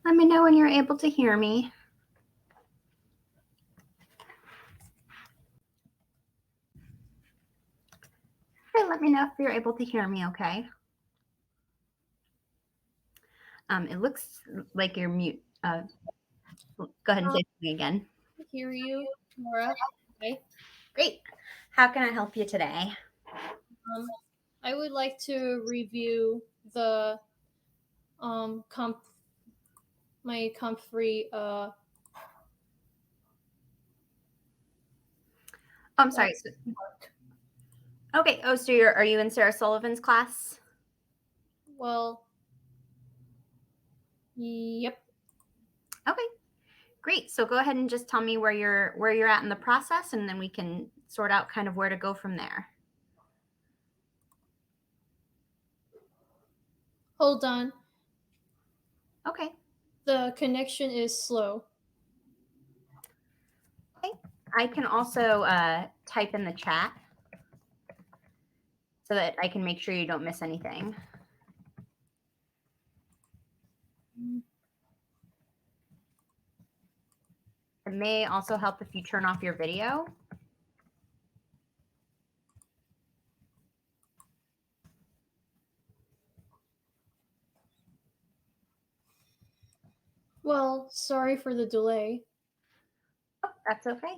Let me know when you're able to hear me. Okay, let me know if you're able to hear me okay. It looks like you're mute. Go ahead and say something again. I hear you, Laura. Okay. Great. How can I help you today? I would like to review the my Comfrey I'm sorry. work. Okay. Oh, so are you in Sarah Sullivan's class? Well, yep. Okay. Great. So go ahead and just tell me where you're at in the process, and then we can sort out kind of where to go from there. Hold on. Okay. The connection is slow. Okay. I can also type in the chat so that I can make sure you don't miss anything. It may also help if you turn off your video. Well, sorry for the delay. Oh, that's okay.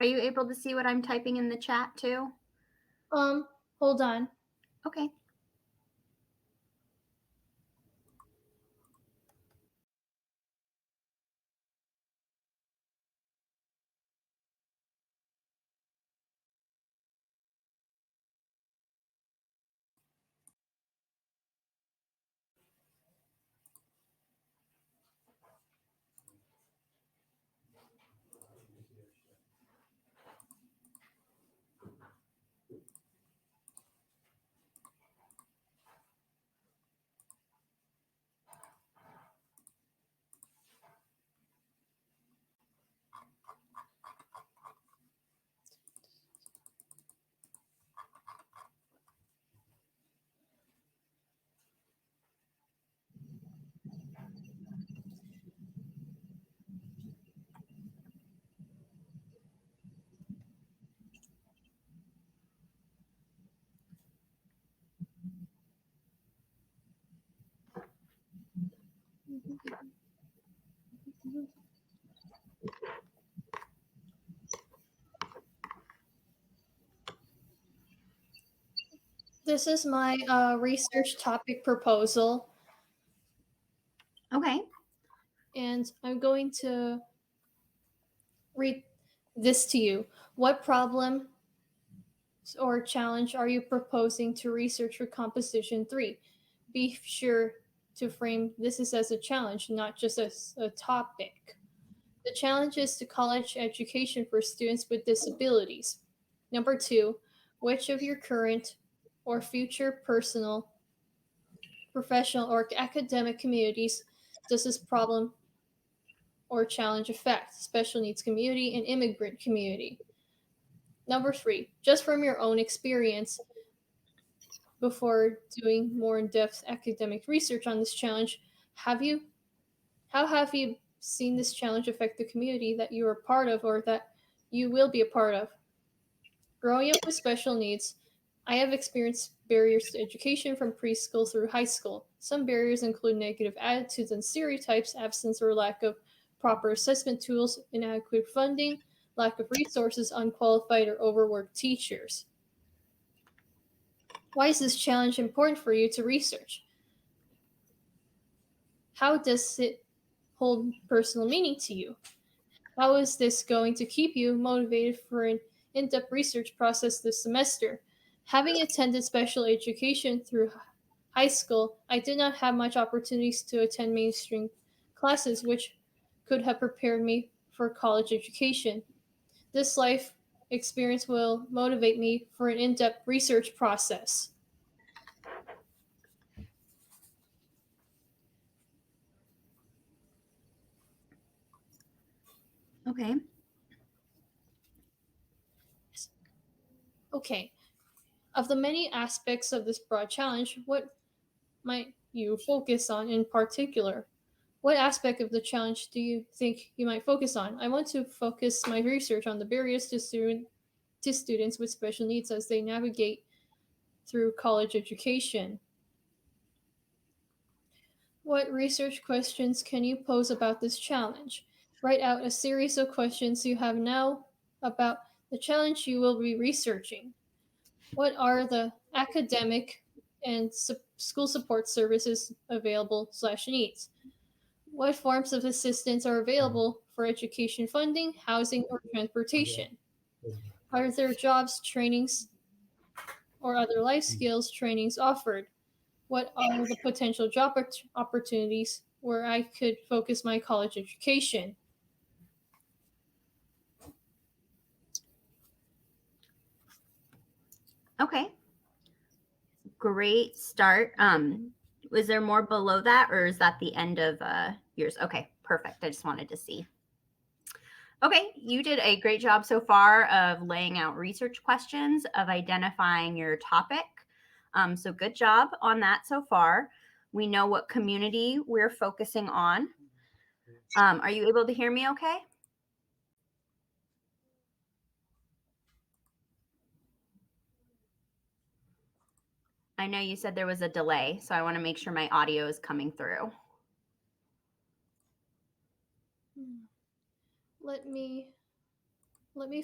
Are you able to see what I'm typing in the chat too? Hold on. Okay. This is my research topic proposal. Okay. And I'm going to read this to you. What problem or challenge are you proposing to research for composition 3? Be sure to frame this as a challenge, not just as a topic. The challenge is to college education for students with disabilities. Number 2, which of your current or future personal, professional, or academic communities does this problem or challenge affect? Special needs community and immigrant community. Number 3, just from your own experience, before doing more in-depth academic research on this challenge, how have you seen this challenge affect the community that you are part of or that you will be a part of? Growing up with special needs, I have experienced barriers to education from preschool through high school. Some barriers include negative attitudes and stereotypes, absence or lack of proper assessment tools, inadequate funding, lack of resources, unqualified or overworked teachers. Why is this challenge important for you to research? How does it hold personal meaning to you? How is this going to keep you motivated for an in depth research process this semester? Having attended special education through high school, I did not have much opportunities to attend mainstream classes, which could have prepared me for college education. This life experience will motivate me for an in depth research process. Okay. Okay. Of the many aspects of this broad challenge, what might you focus on in particular? What aspect of the challenge do you think you might focus on? I want to focus my research on the barriers to students with special needs as they navigate through college education. What research questions can you pose about this challenge? Write out a series of questions you have now about the challenge you will be researching. What are the academic and school support services available slash needs? What forms of assistance are available for education funding, housing, or transportation? Are there jobs, trainings, or other life skills trainings offered? What are the potential job opportunities where I could focus my college education? Okay. Great start. Was there more below that, or is that the end of yours? Okay, perfect. I just wanted to see. Okay, you did a great job so far of laying out research questions, of identifying your topic. So good job on that so far. We know what community we're focusing on. Are you able to hear me okay? I know you said there was a delay, so I want to make sure my audio is coming through. Let me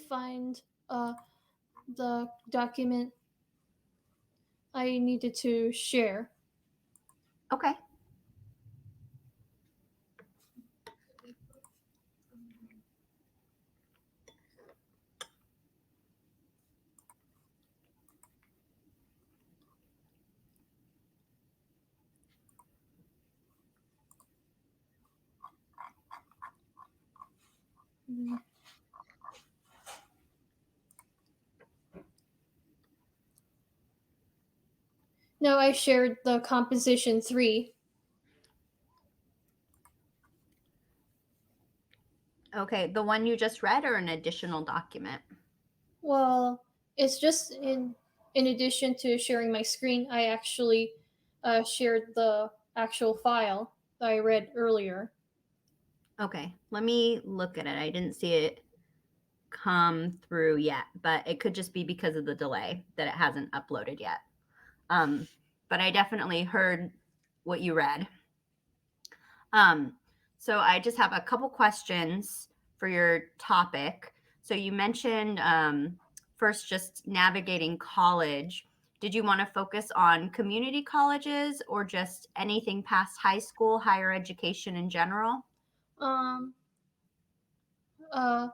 find the document I needed to share. Okay. No, I shared the composition 3. Okay, the one you just read or an additional document? Well, it's just in addition to sharing my screen, I actually shared the actual file that I read earlier. Okay, let me look at it. I didn't see it come through yet, but it could just be because of the delay that it hasn't uploaded yet. But I definitely heard what you read. So I just have a couple questions for your topic. So you mentioned first just navigating college. Did you want to focus on community colleges or just anything past high school, higher education in general? Um, uh,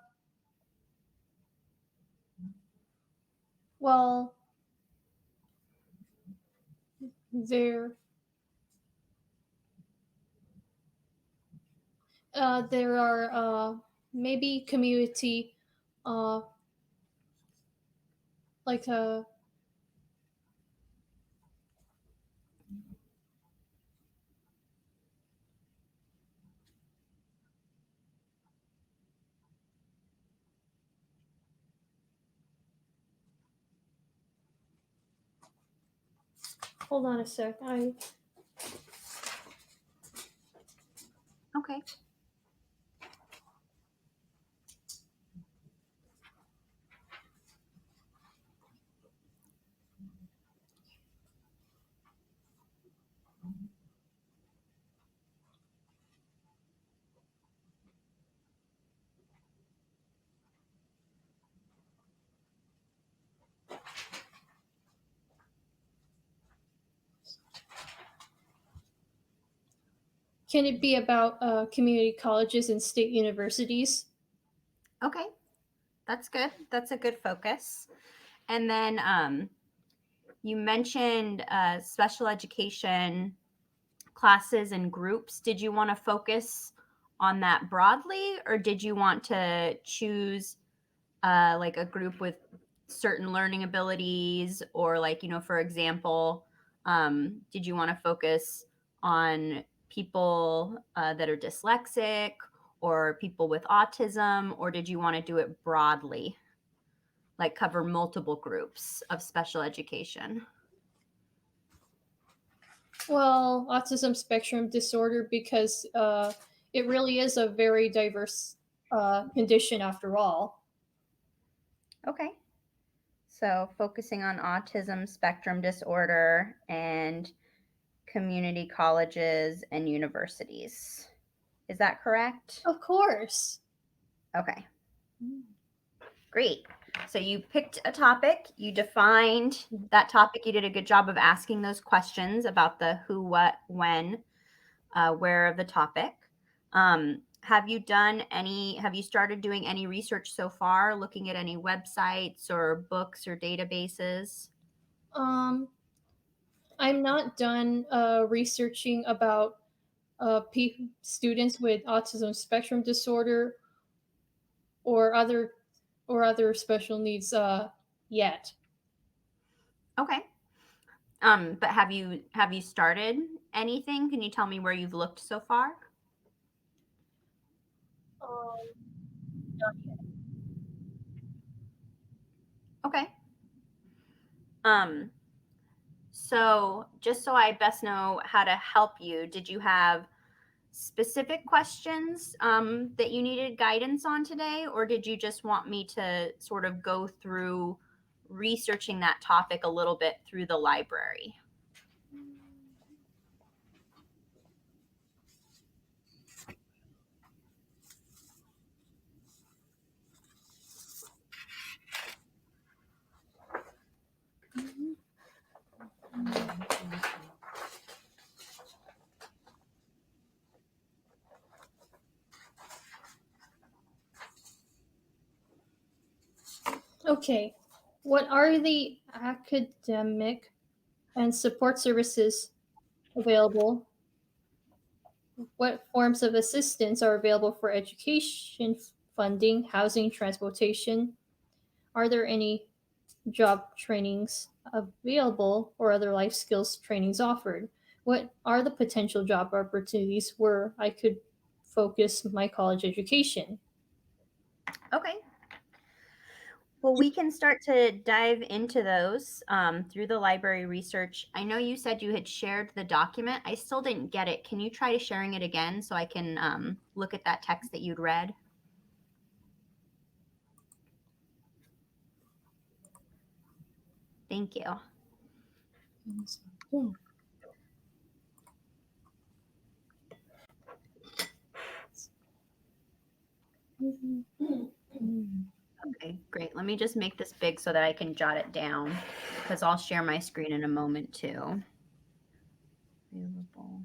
well, there there are maybe community uh, like hold on a sec. Okay. Can it be about community colleges and state universities? Okay. That's good. That's a good focus. And then you mentioned special education classes and groups. Did you want to focus on that broadly, or did you want to choose like a group with certain learning abilities, or like, for example, did you want to focus on people that are dyslexic, or people with autism, or did you want to do it broadly, like cover multiple groups of special education? Well, autism spectrum disorder, because it really is a very diverse condition after all. Okay. So focusing on autism spectrum disorder and community colleges and universities. Is that correct? Of course. Okay. Great. So you picked a topic, you defined that topic, you did a good job of asking those questions about the who, what, when, where of the topic. Have you started doing any research so far, looking at any websites or books or databases? Um, I'm not done researching about students with autism spectrum disorder or other special needs yet. Okay. But have you started anything? Can you tell me where you've looked so far? Um, Not yet. Okay. Um, so just so I best know how to help you, did you have specific questions that you needed guidance on today, or did you just want me to sort of go through researching that topic a little bit through the library? Okay. What are the academic and support services available? What forms of assistance are available for education funding, housing, transportation? Are there any job trainings available or other life skills trainings offered? What are the potential job opportunities where I could focus my college education? Okay. Well, we can start to dive into those through the library research. I know you said you had shared the document. I still didn't get it. Can you try sharing it again so I can look at that text that you'd read? Thank you. Okay, great. Let me just make this big so that I can jot it down because I'll share my screen in a moment too. Available.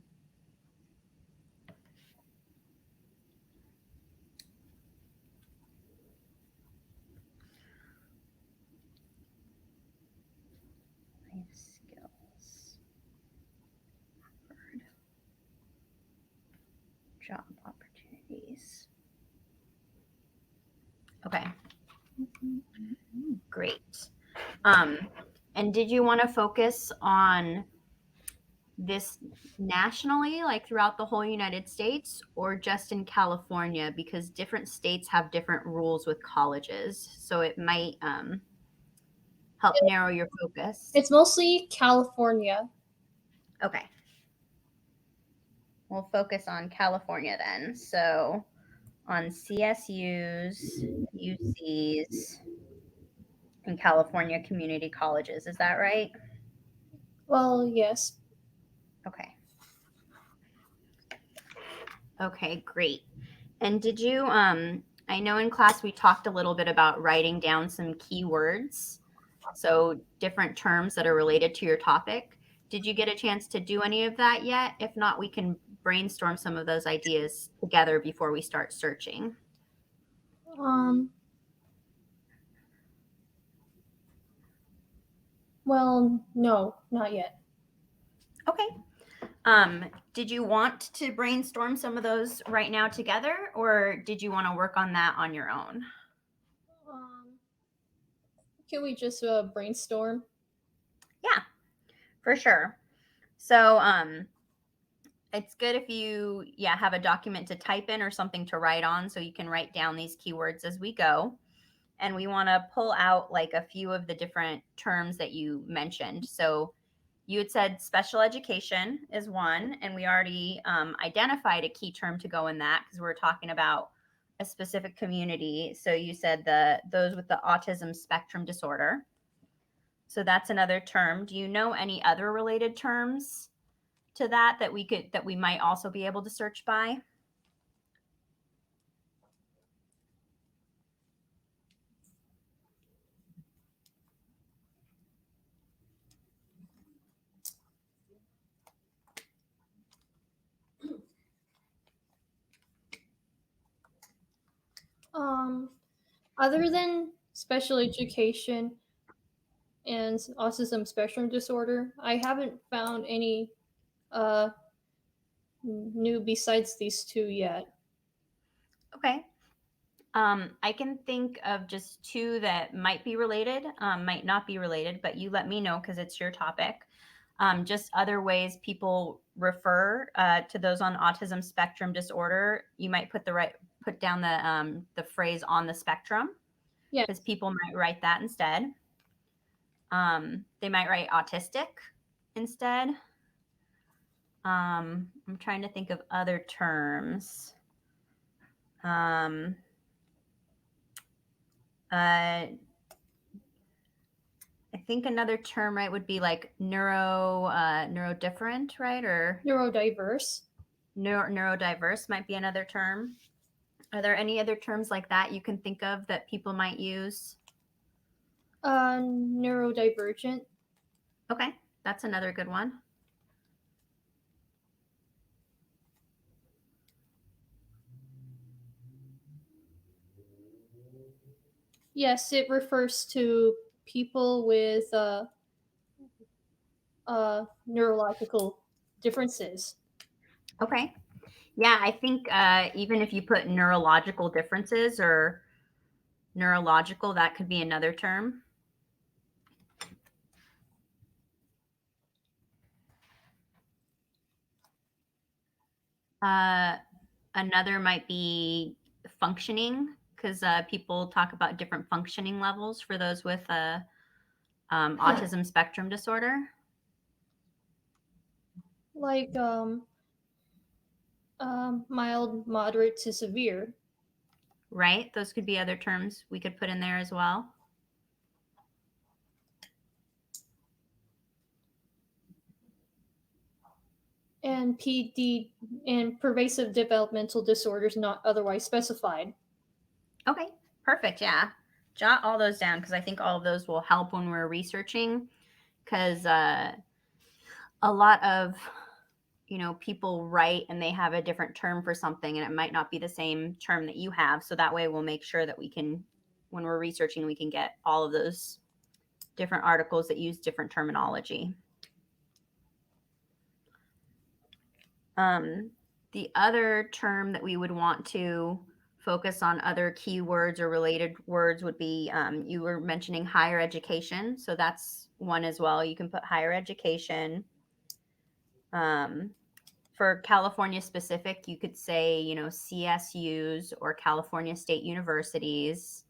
Life skills. Offered. Job opportunities. Okay, great. And did you want to focus on this nationally, like throughout the whole United States, or just in California? Because different states have different rules with colleges, so it might help narrow your focus. It's mostly California. Okay, we'll focus on California then. So on CSUs, UCs, and California community colleges. Is that right? Well, yes. Okay. Okay, great. And did you I know in class we talked a little bit about writing down some keywords, so different terms that are related to your topic. Did you get a chance to do any of that yet? If not, we can brainstorm some of those ideas together before we start searching. Um, well, no, not yet. Okay. Did you want to brainstorm some of those right now together, or did you want to work on that on your own? Um, can we just brainstorm? Yeah, for sure. So, It's good if you, have a document to type in or something to write on so you can write down these keywords as we go. And we want to pull out like a few of the different terms that you mentioned. So you had said special education is one, and we already identified a key term to go in that because we're talking about a specific community. So you said those with the autism spectrum disorder. So that's another term. Do you know any other related terms to that we might also be able to search by? Other than special education and autism spectrum disorder, I haven't found any uh, new besides these two yet. Okay. I can think of just two that might be related, might not be related, but you let me know because it's your topic. Just other ways people refer to those on autism spectrum disorder. You might put down the phrase on the spectrum Yes. because people might write that instead. They might write autistic instead. I'm trying to think of other terms. I think another term, right, would be like neurodifferent, right? Or Neurodiverse. neurodiverse might be another term. Are there any other terms like that you can think of that people might use? Neurodivergent. Okay, that's another good one. Yes, it refers to people with neurological differences. Okay. Yeah, I think even if you put neurological differences or neurological, that could be another term. Another might be functioning because people talk about different functioning levels for those with autism spectrum disorder. Like mild, moderate to severe. Right? Those could be other terms we could put in there as well. And PD and pervasive developmental disorders not otherwise specified. Okay, perfect. Yeah. Jot all those down because I think all of those will help when we're researching because a lot of people write and they have a different term for something and it might not be the same term that you have. So that way we'll make sure that we can, when we're researching, we can get all of those different articles that use different terminology. The other term that we would want to focus on, other keywords or related words, would be you were mentioning higher education. So that's one as well. You can put higher education. For California specific, you could say, CSUs or California State Universities,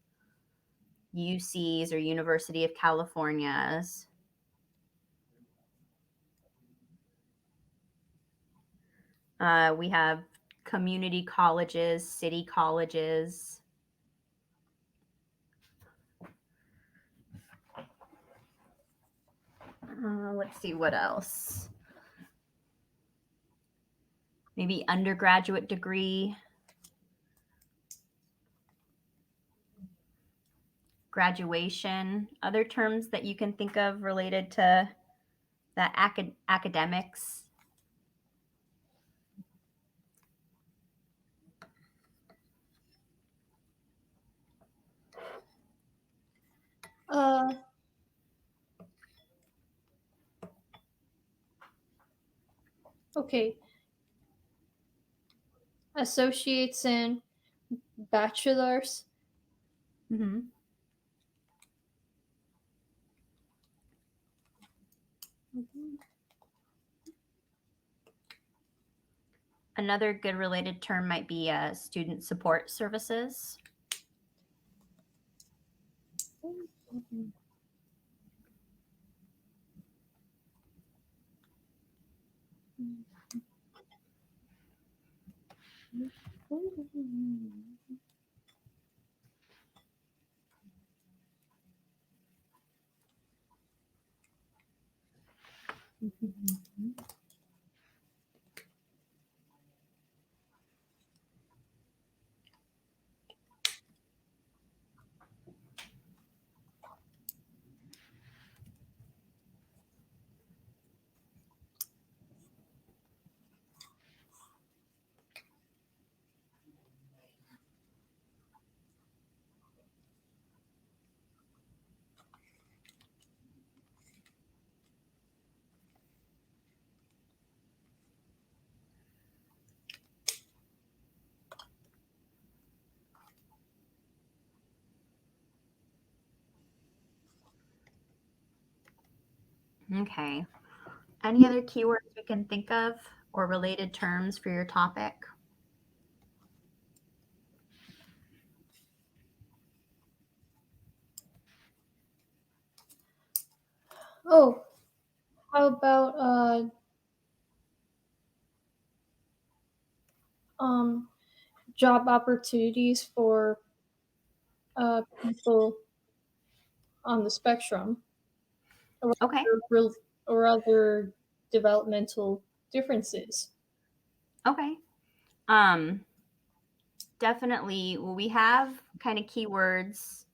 UCs or University of Californias. We have community colleges, city colleges. Let's see what else. Maybe undergraduate degree, graduation, other terms that you can think of related to the academics. Okay. Associates and bachelors. Mm-hmm. Another good related term might be student support services. Okay. Any other keywords we can think of or related terms for your topic? Oh, how about job opportunities for people on the spectrum, or Okay. or other developmental differences. Okay. Definitely. Well, we have kind of keywords.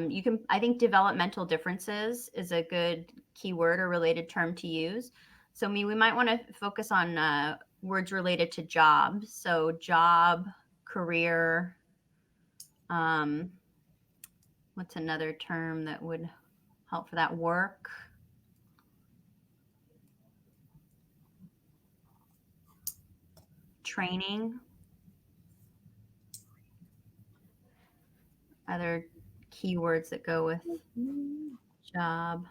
You can, I think developmental differences is a good keyword or related term to use. So, we might want to focus on words related to job. So, job, career. Um, what's another term that would help for that? Work, training, other keywords that go with job.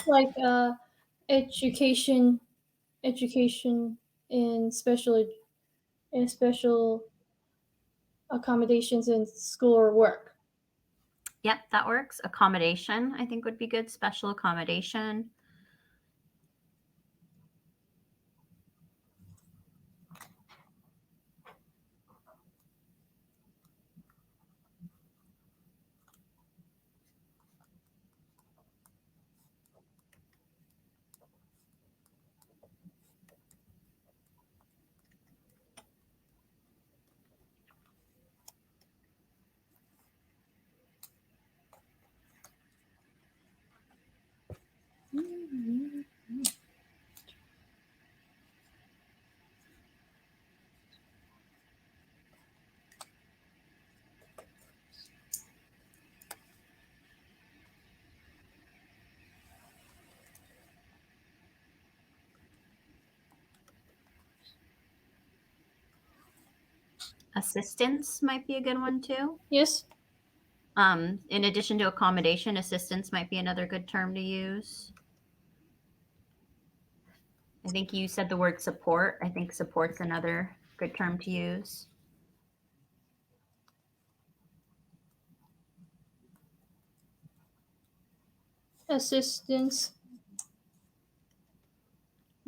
Like education, education in special accommodations in school or work. Yep, that works. Accommodation, I think would be good. Special accommodation. Assistance might be a good one too. Yes. In addition to accommodation, assistance might be another good term to use. I think you said the word support. I think support's another good term to use. Assistance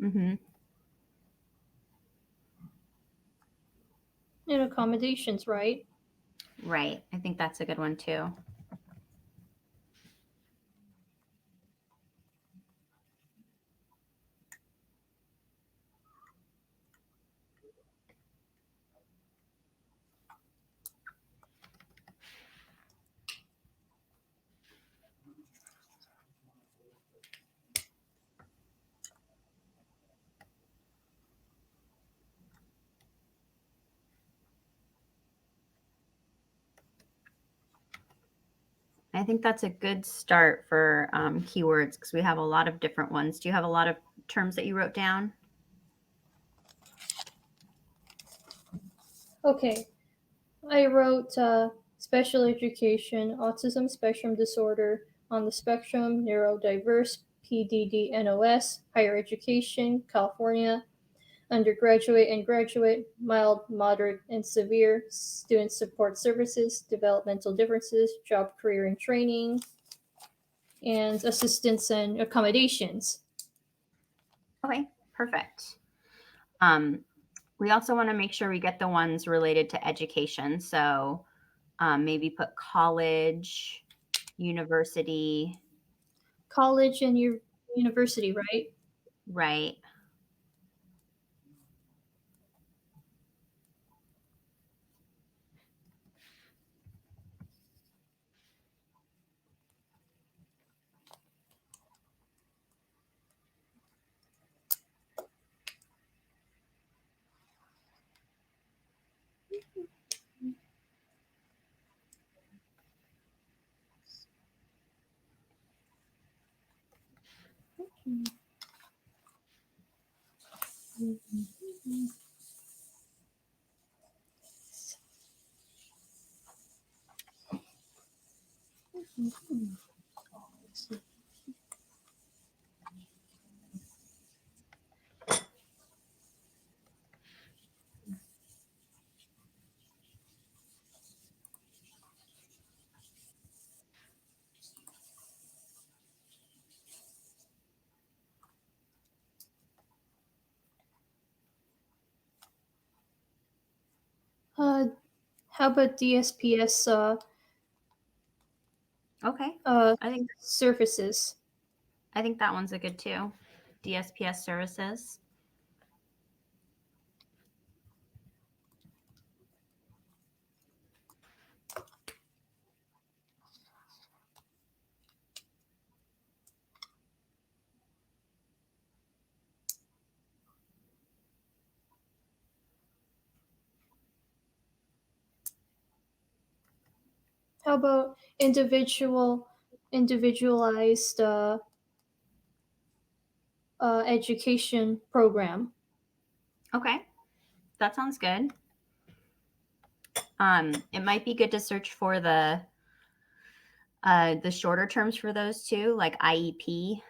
Mm-hmm. and accommodations, right? Right. I think that's a good one too. I think that's a good start for keywords because we have a lot of different ones. Do you have a lot of terms that you wrote down? Okay, I wrote special education, autism spectrum disorder, on the spectrum, neurodiverse, PDD-NOS, higher education, California, undergraduate and graduate, mild, moderate, and severe, student support services, developmental differences, job, career, and training, and assistance and accommodations. Okay, perfect. Um, we also want to make sure we get the ones related to education. So maybe put college, university, College and university, right? right? How about DSPS Okay. I think services? I think that one's a good too. DSPS services. How about individualized education program? Okay, that sounds good. It might be good to search for the shorter terms for those too, like IEP.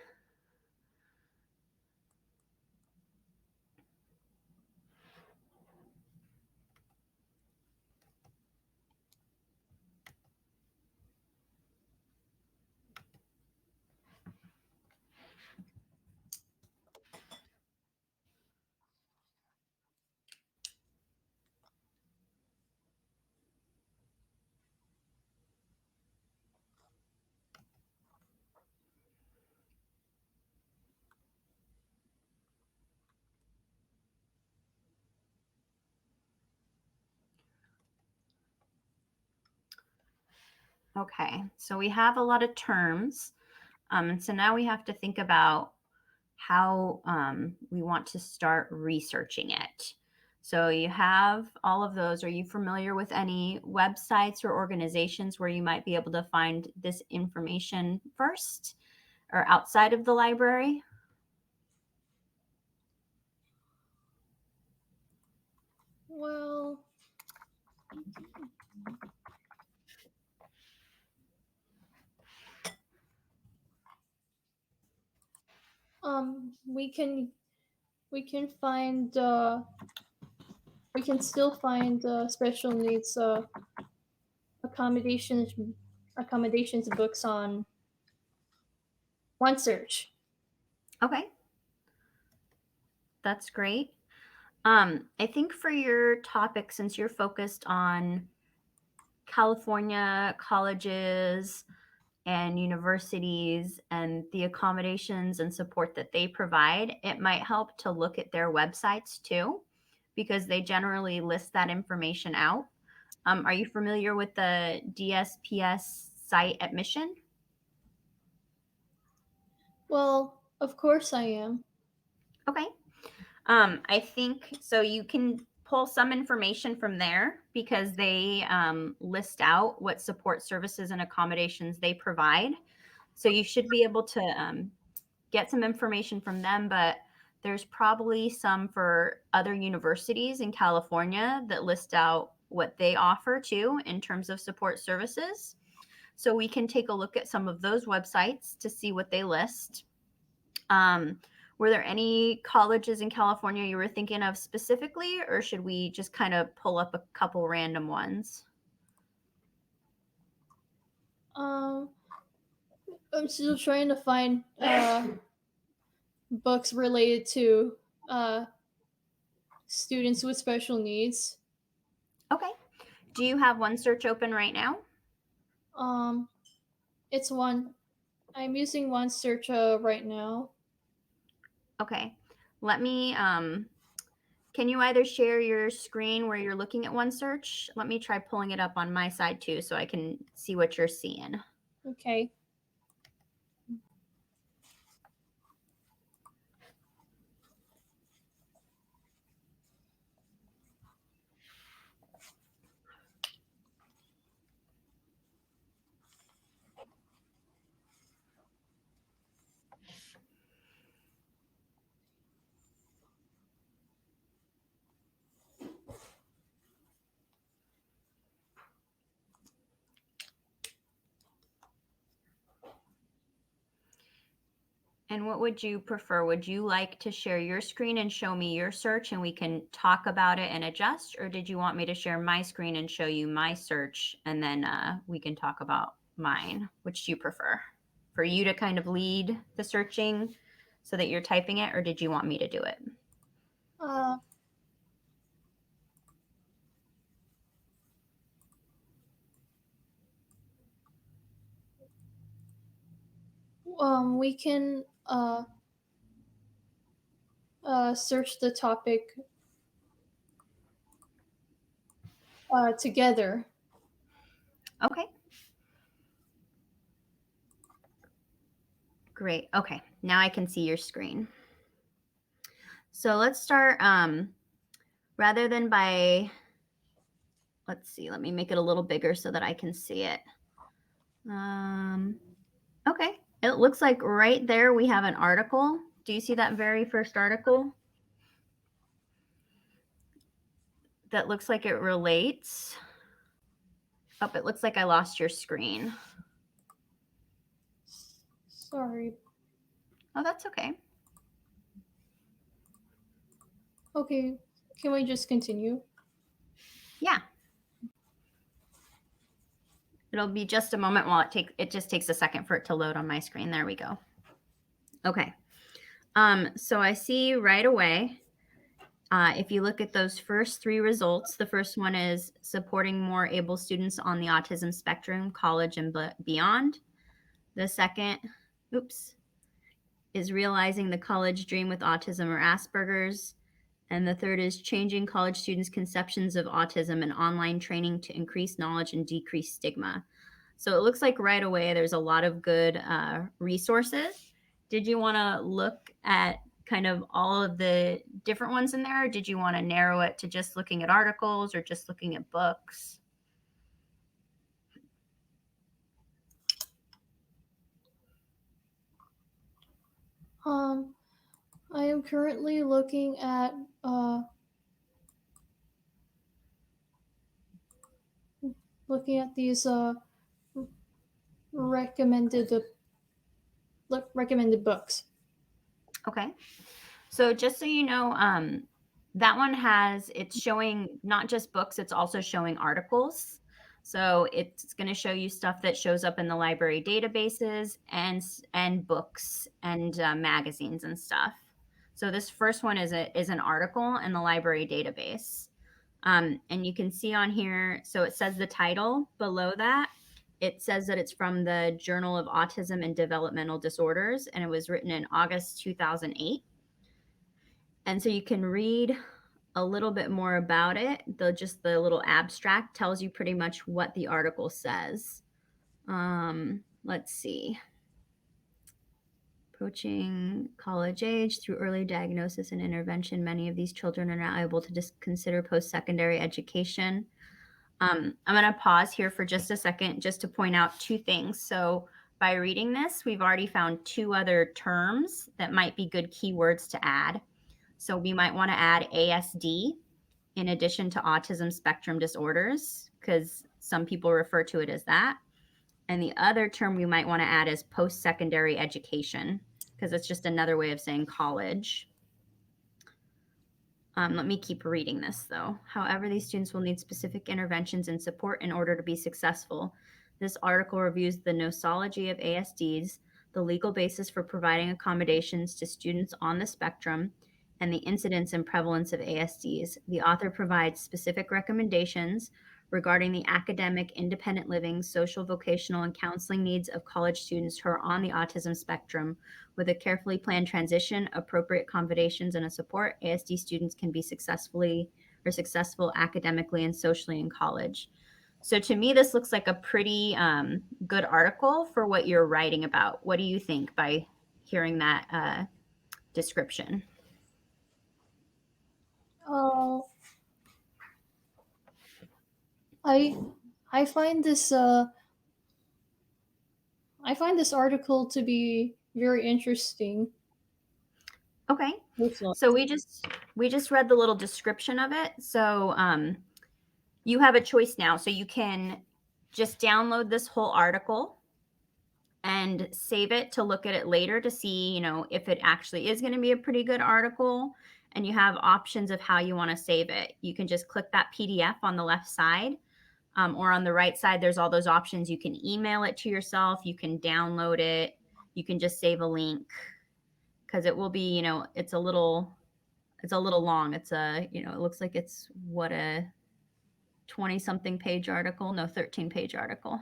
Okay, so we have a lot of terms. And so now we have to think about how we want to start researching it. So you have all of those. Are you familiar with any websites or organizations where you might be able to find this information first or outside of the library? Well, we can find we can still find special needs accommodations accommodations books on one search. Okay, that's great. I think for your topic, since you're focused on California colleges and universities and the accommodations and support that they provide, it might help to look at their websites too, because they generally list that information out. Are you familiar with the DSPS site admission? Well, of course I am. Okay. I think so. You can pull some information from there because they list out what support services and accommodations they provide. So you should be able to get some information from them, but there's probably some for other universities in California that list out what they offer too in terms of support services. So we can take a look at some of those websites to see what they list. Were there any colleges in California you were thinking of specifically, or should we just kind of pull up a couple random ones? I'm still trying to find books related to students with special needs. Okay. Do you have one search open right now? Um, it's one. I'm using one search right now. Okay. Let me, can you either share your screen where you're looking at one search? Let me try pulling it up on my side too so I can see what you're seeing. Okay. And what would you prefer? Would you like to share your screen and show me your search and we can talk about it and adjust? Or did you want me to share my screen and show you my search and then we can talk about mine? Which do you prefer? For you to kind of lead the searching so that you're typing it, or did you want me to do it? Uh, we can search the topic together. Okay. Great. Okay. Now I can see your screen. So let's start, rather than by, let's see, let me make it a little bigger so that I can see it. Okay. It looks like right there we have an article. Do you see that very first article? That looks like it relates. Oh, it looks like I lost your screen. Sorry. Oh, that's okay. Okay. Can we just continue? Yeah. It'll be just a moment while it just takes a second for it to load on my screen. There we go. Okay. So I see right away, if you look at those first three results, the first one is supporting more able students on the autism spectrum, college and beyond. The second, is realizing the college dream with autism or Asperger's. And the third is changing college students' conceptions of autism and online training to increase knowledge and decrease stigma. So it looks like right away there's a lot of good resources. Did you want to look at kind of all of the different ones in there? Or did you want to narrow it to just looking at articles or just looking at books? I am currently looking at these recommended books. Okay. So just so you know, that one it's showing not just books, it's also showing articles. So it's going to show you stuff that shows up in the library databases and books and magazines and stuff. So this first one is an article in the library database. And you can see on here, so it says the title below that. It says that it's from the Journal of Autism and Developmental Disorders, and it was written in August 2008. And so you can read a little bit more about it. The little abstract tells you pretty much what the article says. Let's see. Approaching college age through early diagnosis and intervention, many of these children are now able to consider post-secondary education. I'm going to pause here for just a second just to point out two things. So by reading this, we've already found two other terms that might be good keywords to add. So we might want to add ASD in addition to autism spectrum disorders, because some people refer to it as that. And the other term we might want to add is post-secondary education, because it's just another way of saying college. Let me keep reading this though. However, these students will need specific interventions and support in order to be successful. This article reviews the nosology of ASDs, the legal basis for providing accommodations to students on the spectrum, and the incidence and prevalence of ASDs. The author provides specific recommendations regarding the academic, independent living, social, vocational, and counseling needs of college students who are on the autism spectrum. With a carefully planned transition, appropriate accommodations, and a support, ASD students can be successful academically and socially in college. So to me, this looks like a pretty good article for what you're writing about. What do you think by hearing that description? Oh, I find this article to be very interesting. Okay. Personally. So we just read the little description of it. So you have a choice now. So you can just download this whole article and save it to look at it later to see, you know, if it actually is going to be a pretty good article. And you have options of how you want to save it. You can just click that PDF on the left side, or on the right side, there's all those options. You can email it to yourself. You can download it. You can just save a link, because it will be, you know, it's a little long. It's a, you know, it looks like it's what, a 20 something page article. No, 13 page article.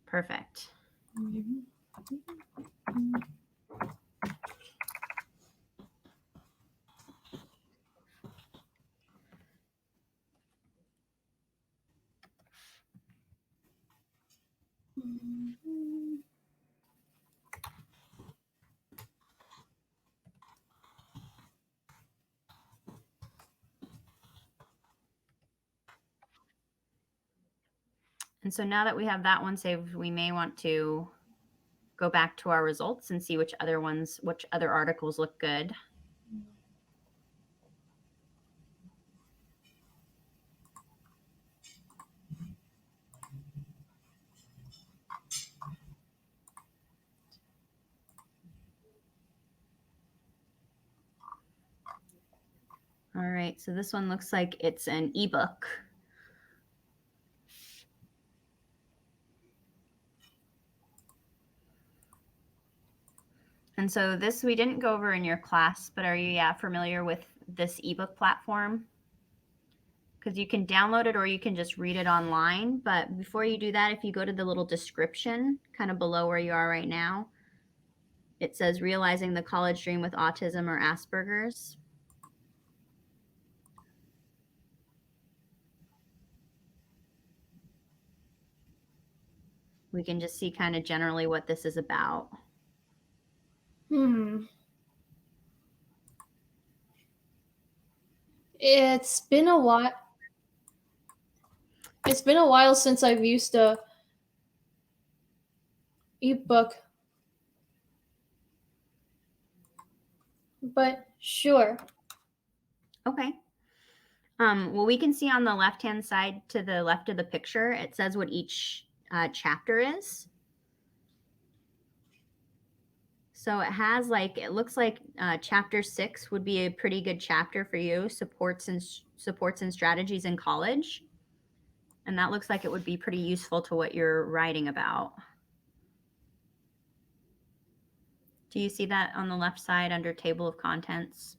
Perfect. And so now that we have that one saved, we may want to go back to our results and see which other articles look good. All right, so this one looks like it's an ebook. And so this we didn't go over in your class, but are you familiar with this ebook platform? Because you can download it or you can just read it online. But before you do that, if you go to the little description kind of below where you are right now, it says Realizing the College Dream with Autism or Asperger's. We can just see kind of generally what this is about. It's been a while. It's been a while since I've used a ebook, but sure. Okay. Well, we can see on the left-hand side to the left of the picture, it says what each chapter is. So it has it looks like chapter 6 would be a pretty good chapter for you, supports and strategies in college. And that looks like it would be pretty useful to what you're writing about. Do you see that on the left side under table of contents?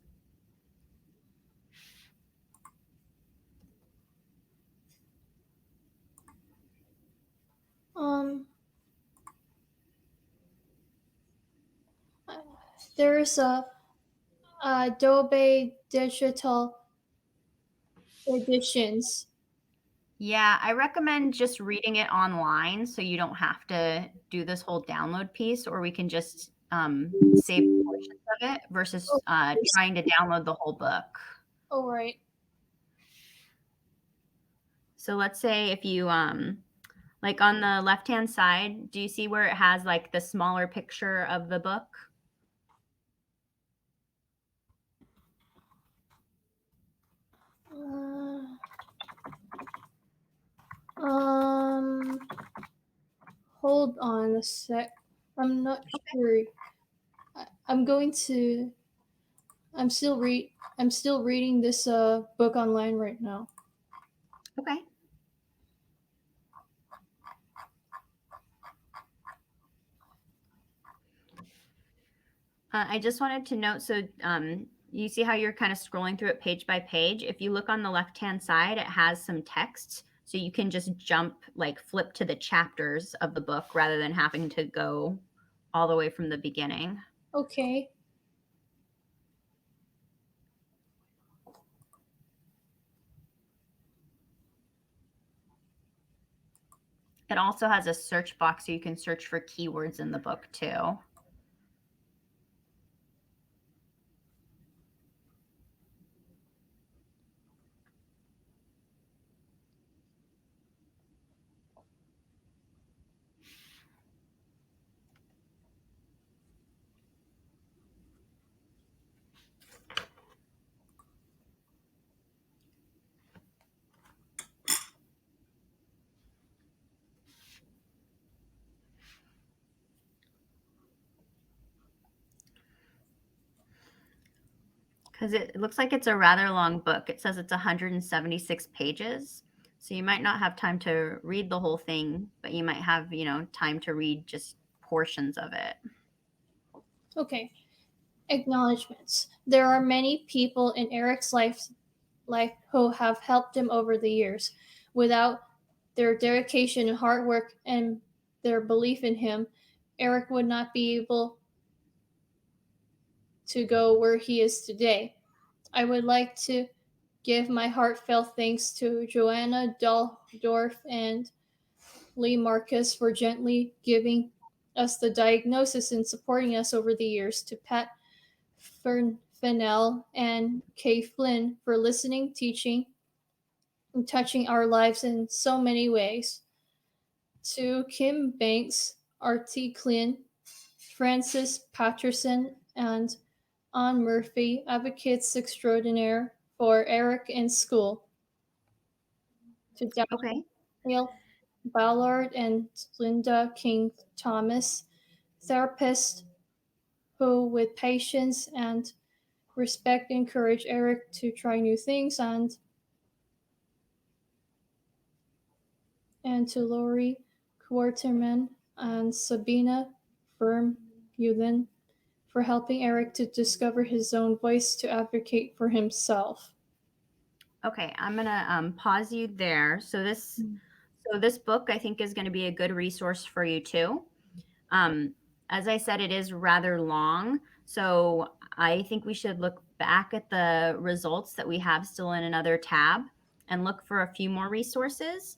There's a Adobe Digital Editions. Yeah, I recommend just reading it online so you don't have to do this whole download piece, or we can just save portions of it versus Oh, trying to download the whole book. all right. So let's say if you like on the left-hand side, do you see where it has like the smaller picture of the book? Uh, um, hold on a sec. I'm not sure. I'm going to. I'm still reading this book online right now. Okay. I just wanted to note, so you see how you're kind of scrolling through it page by page. If you look on the left-hand side, it has some text. So you can just flip to the chapters of the book rather than having to go all the way from the beginning. Okay. It also has a search box so you can search for keywords in the book too. Because it looks like it's a rather long book. It says it's 176 pages. So you might not have time to read the whole thing, but you might have, time to read just portions of it. Okay. Acknowledgements. There are many people in Eric's life who have helped him over the years. Without their dedication and hard work and their belief in him, Eric would not be able to go where he is today. I would like to give my heartfelt thanks to Joanna Dorf and Lee Marcus for gently giving us the diagnosis and supporting us over the years, to Pat Fennell and Kay Flynn for listening, teaching, and touching our lives in so many ways, to Kim Banks, R.T. Klin, Francis Patterson, and Ann Murphy, advocates extraordinaire for Eric in school, to Okay. Daniel Ballard and Linda King Thomas, therapists who, with patience and respect, encourage Eric to try new things, and to Lori Quarterman and Sabina Vermeulen for helping Eric to discover his own voice to advocate for himself. Okay, I'm gonna pause you there. So this book I think is going to be a good resource for you too. As I said, it is rather long, so I think we should look back at the results that we have still in another tab and look for a few more resources.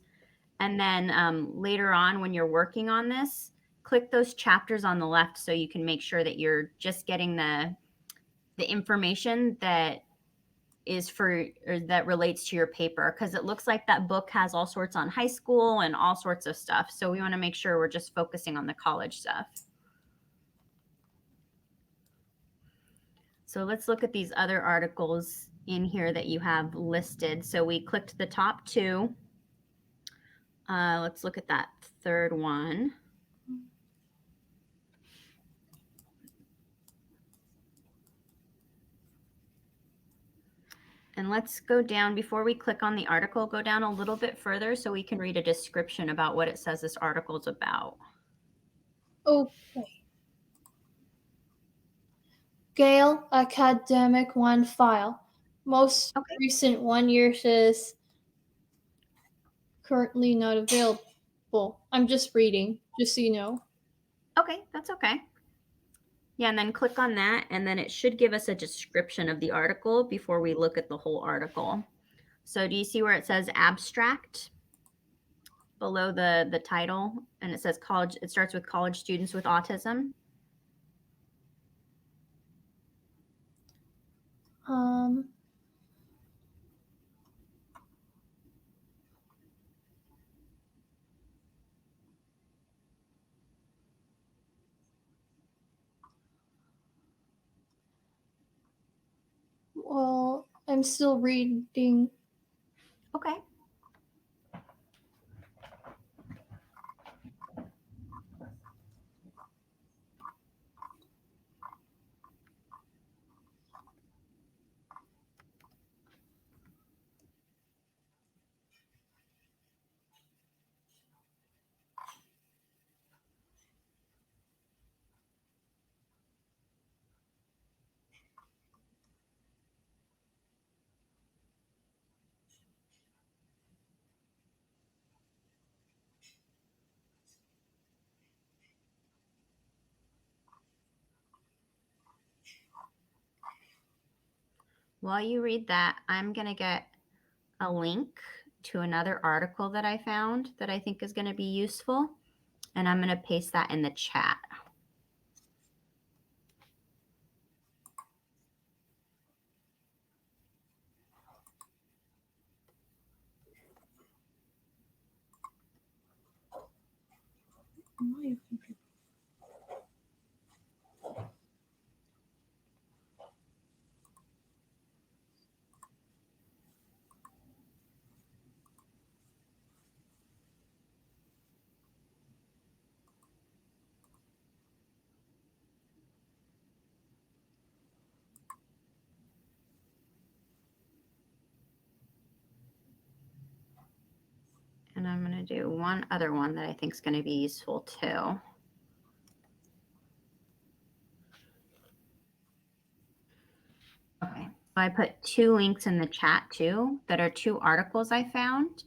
And then later on, when you're working on this, click those chapters on the left so you can make sure that you're just getting the information that is for or that relates to your paper, because it looks like that book has all sorts on high school and all sorts of stuff. So we want to make sure we're just focusing on the college stuff. So let's look at these other articles in here that you have listed. So we clicked the top two. Let's look at that third one. And let's go down, before we click on the article, go down a little bit further so we can read a description about what it says this article is about. Okay. Gale Academic One file. Most Okay. recent 1 year is currently not available. I'm just reading, just so you know. Okay, that's okay. Yeah, and then click on that, and then it should give us a description of the article before we look at the whole article. So do you see where it says abstract below the title, and it says college, it starts with college students with autism? Um, well, I'm still reading. Okay. While you read that, I'm going to get a link to another article that I found that I think is going to be useful, and I'm going to paste that in the chat. And I'm going to do one other one that I think is going to be useful too. Okay, so I put 2 links in the chat too that are 2 articles I found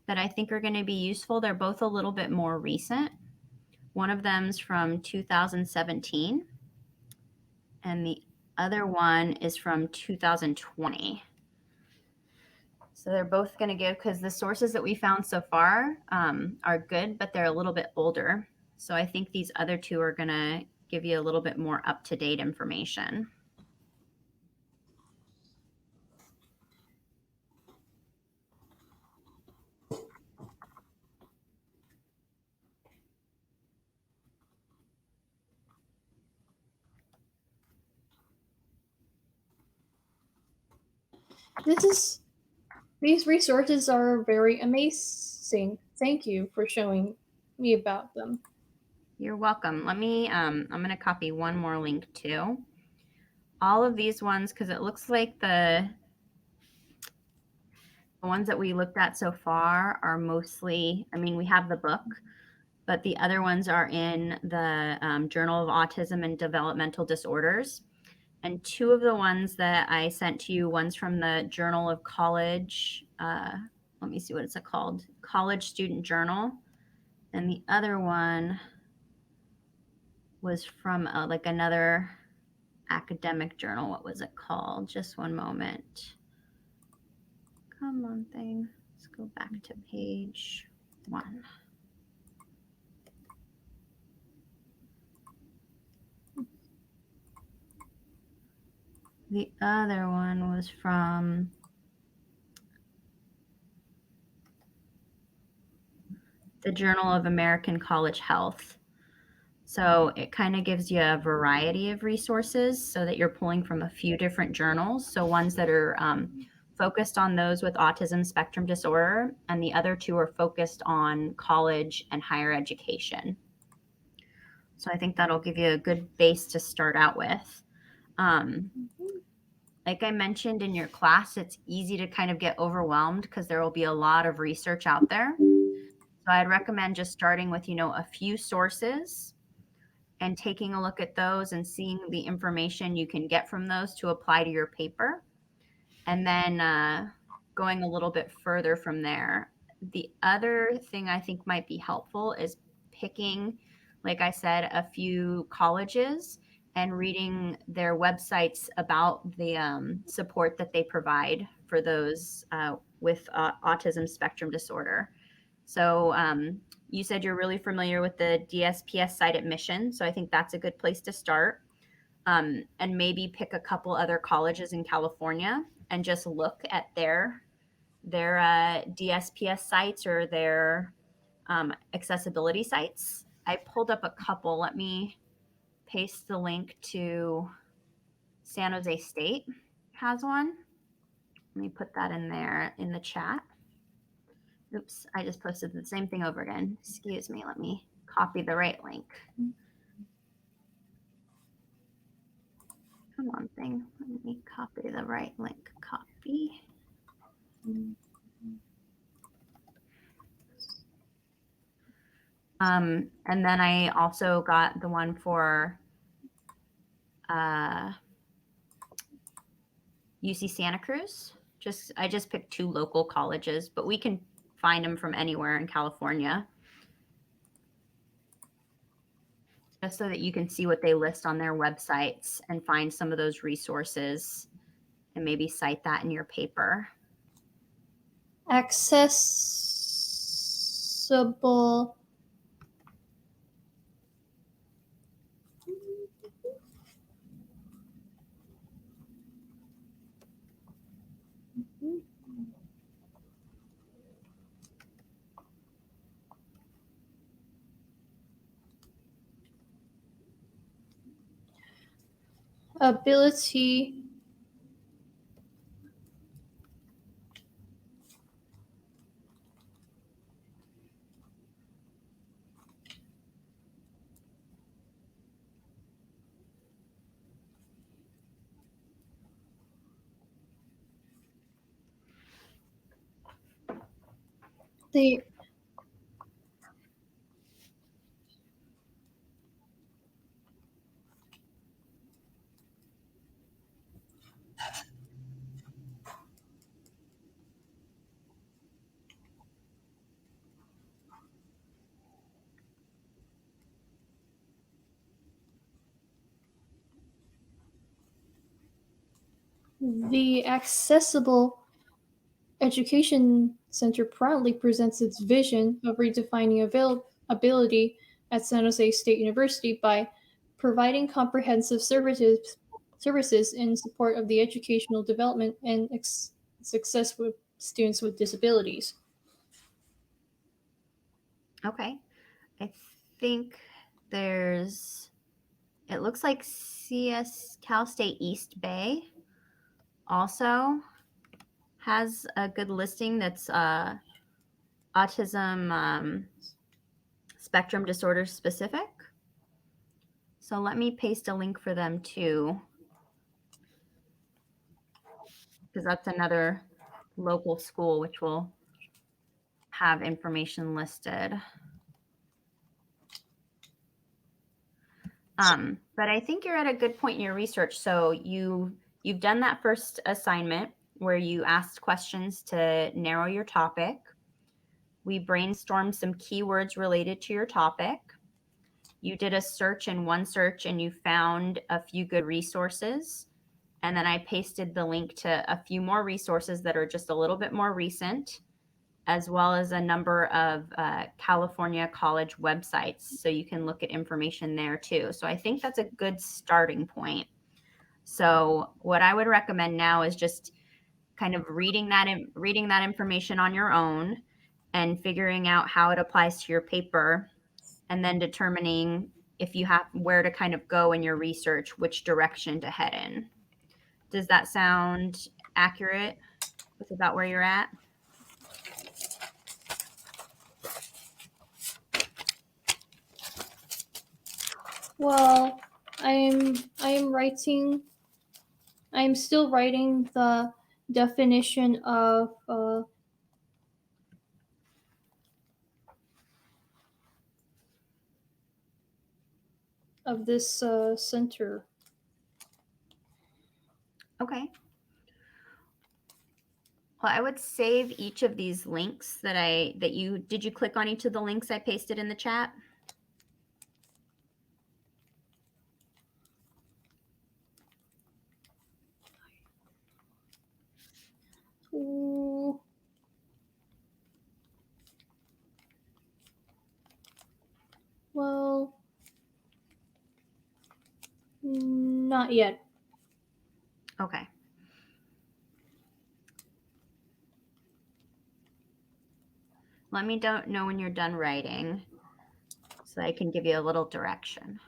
that I think are going to be useful. They're both a little bit more recent. One of them's from 2017, and the other one is from 2020. So they're both going to give, because the sources that we found so far are good, but they're a little bit older. So I think these other 2 are going to give you a little bit more up-to-date information. These resources are very amazing. Thank you for showing me about them. You're welcome. Let me, I'm going to copy one more link too. All of these ones, because it looks like the ones that we looked at so far are mostly, I mean, we have the book, but the other ones are in the Journal of Autism and Developmental Disorders. And 2 of the ones that I sent to you, one's from the Journal of College, let me see what it's called, College Student Journal. And the other one was from like another academic journal. What was it called? Just one moment. Come on, thing. Let's go back to page 1. The other one was from the Journal of American College Health. So it kind of gives you a variety of resources so that you're pulling from a few different journals. So ones that are focused on those with autism spectrum disorder, and the other 2 are focused on college and higher education. So I think that'll give you a good base to start out with. Like I mentioned in your class, it's easy to kind of get overwhelmed because there will be a lot of research out there. So I'd recommend just starting with, a few sources and taking a look at those and seeing the information you can get from those to apply to your paper. And then going a little bit further from there. The other thing I think might be helpful is picking, like I said, a few colleges and reading their websites about the support that they provide for those with autism spectrum disorder. So you said you're really familiar with the DSPS site at Mission, so I think that's a good place to start. And maybe pick a couple other colleges in California and just look at their DSPS sites or their accessibility sites. I pulled up a couple. Let me paste the link to San Jose State has one. Let me put that in there in the chat. Oops, I just posted the same thing over again. Excuse me, let me copy the right link. Come on, thing. Let me copy the right link. Copy. And then I also got the one for UC Santa Cruz. I just picked 2 local colleges, but we can find them from anywhere in California. Just so that you can see what they list on their websites and find some of those resources and maybe cite that in your paper. Accessible. Ability. The Accessible Education Center proudly presents its vision of redefining ability at San Jose State University by providing comprehensive services in support of the educational development and success with students with disabilities. Okay. I think it looks like Cal State East Bay also has a good listing that's autism spectrum disorder specific. So let me paste a link for them too, because that's another local school which will have information listed. But I think you're at a good point in your research. So you've done that first assignment where you asked questions to narrow your topic. We brainstormed some keywords related to your topic. You did a search in OneSearch and you found a few good resources. And then I pasted the link to a few more resources that are just a little bit more recent, as well as a number of California college websites. So you can look at information there too. So I think that's a good starting point. So what I would recommend now is just kind of reading that information on your own and figuring out how it applies to your paper, and then determining if you have where to kind of go in your research, which direction to head in. Does that sound accurate with about where you're at? Well, I'm still writing the definition of this center. Okay. Well, I would save each of these links did you click on each of the links I pasted in the chat? Ooh. Well, not yet. Okay. Let me know when you're done writing so I can give you a little direction.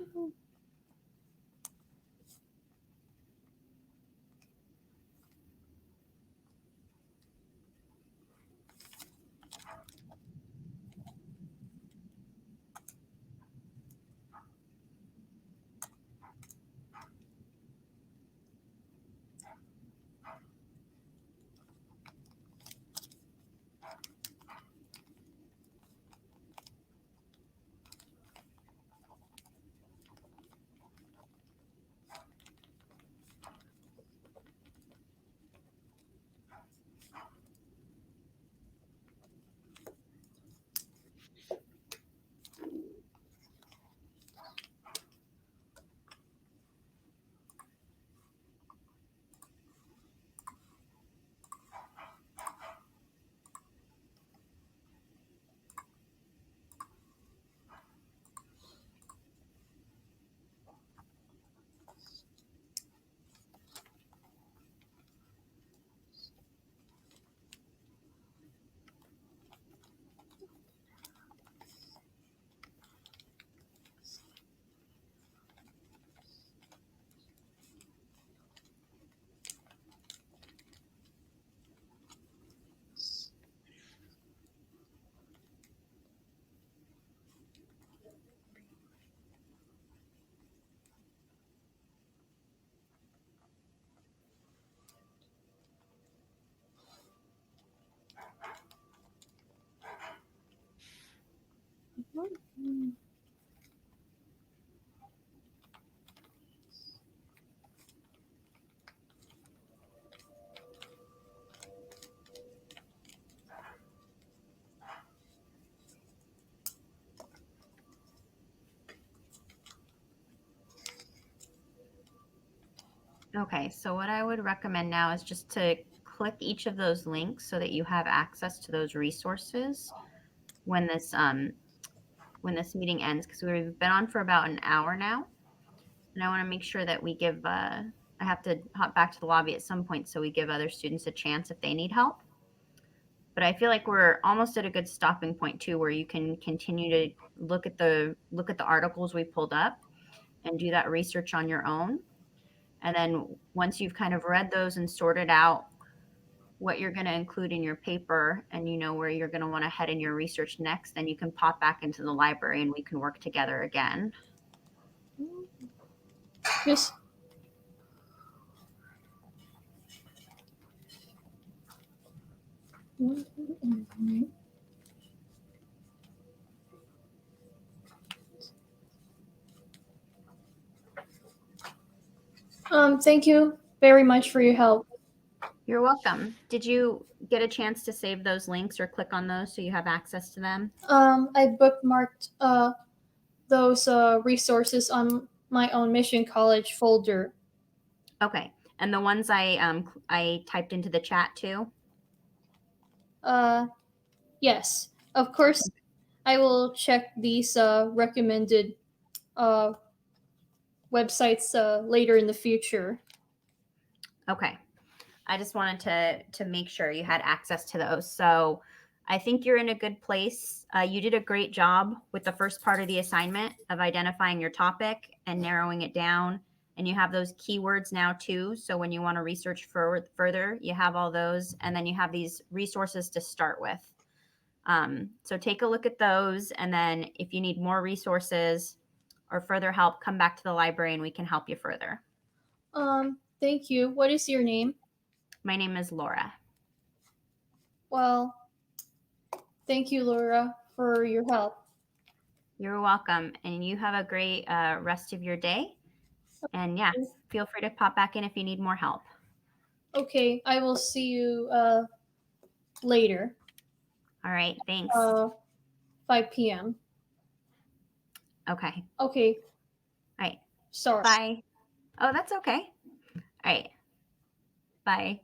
Okay, so what I would recommend now is just to click each of those links so that you have access to those resources when this meeting ends, because we've been on for about an hour now, and I want to make sure that we give. I have to hop back to the lobby at some point, so we give other students a chance if they need help. But I feel like we're almost at a good stopping point too, where you can continue to look at the articles we pulled up and do that research on your own. And then once you've kind of read those and sorted out what you're going to include in your paper and you know where you're going to want to head in your research next, then you can pop back into the library and we can work together again. Yes. Thank you very much for your help. You're welcome. Did you get a chance to save those links or click on those so you have access to them? I bookmarked those resources on my own Mission College folder. Okay. And the ones I typed into the chat too? Yes, of course. I will check these recommended websites later in the future. Okay. I just wanted to make sure you had access to those. So I think you're in a good place. You did a great job with the first part of the assignment of identifying your topic and narrowing it down. And you have those keywords now too. So when you want to research further, you have all those. And then you have these resources to start with. So take a look at those. And then if you need more resources or further help, come back to the library and we can help you further. Thank you. What is your name? My name is Laura. Well, thank you, Laura, for your help. You're welcome. And you have a great rest of your day. And yeah, feel free to pop back in if you need more help. Okay, I will see you later. All right, thanks. 5 p.m. Okay. Okay. All right. Sorry. Bye. Oh, that's okay. All right. Bye.